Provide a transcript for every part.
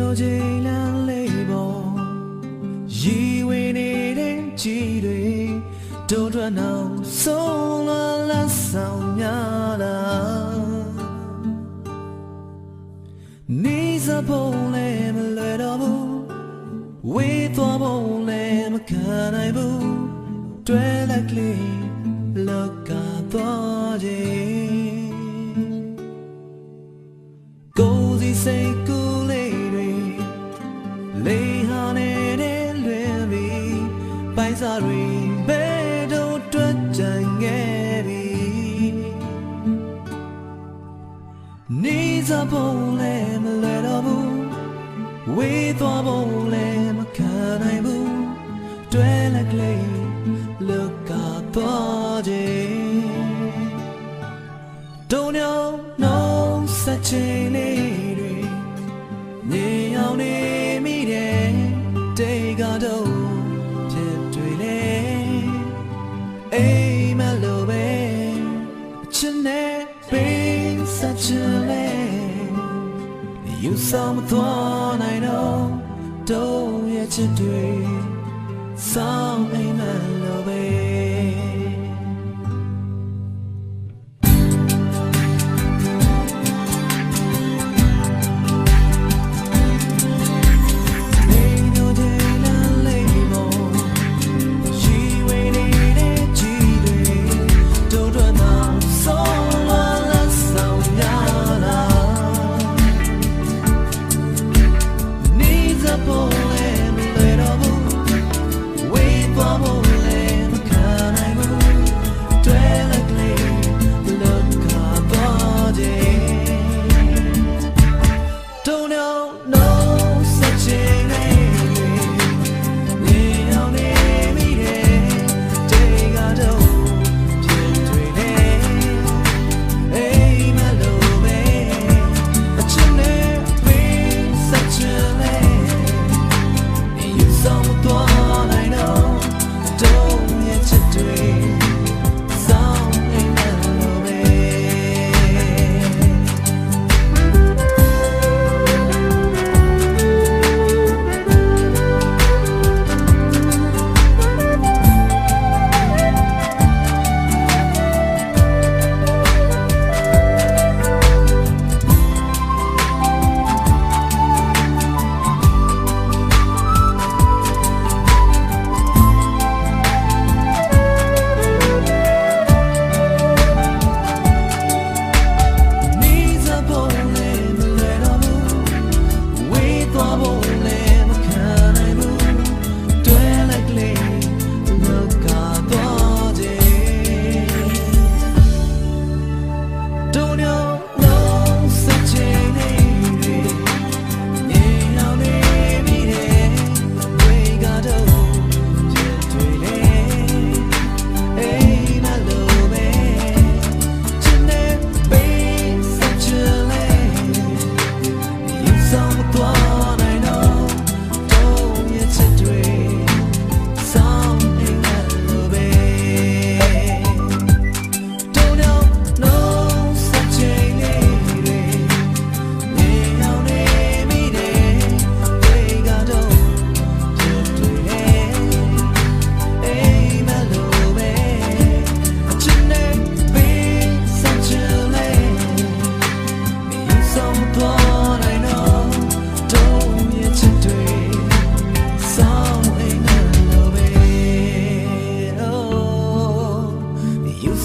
တို့ချိန်လန်းလေးပေါ်ရီဝေနေတဲ့ကြီးတွေတို့ထွက်နောက်ဆုံးလာလက်ဆောင်များလားနေစဖို့လည်းမလွယ်တော့ဘူးဝေးသွားဖို့လည်းမခံနိုင်ဘူးတွဲလက်ကလေးလောကသွားခြင်းကိုယ်စီစိတ်ကူးလေးတွေလေးဟာနေတဲ့လွင်ပြီးပိုင်စားတွေဘယ်တော့တွက်ကြံခဲ့ပြီနေစဖို့လည်းမလွယ်တော့ဘူးဝေးသွားဖို့လည်းမခံနိုင်ဘူးတွဲလက်ကလေးလောကသွားခြင်းတုံညောင်းနှုံးဆက်ချင်လေးတွေနေအောင်နေမိတယ်တေကတော့ဖြစ်တွေလေအိမ်မလို့ပဲအချစ်နဲ့ပေးဆက်ချင်လေယူဆောင်မသွားနိုင်တော့တို့ရဲ့ချစ်တွေဆောင်အိမ်မလို့ပဲ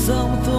Some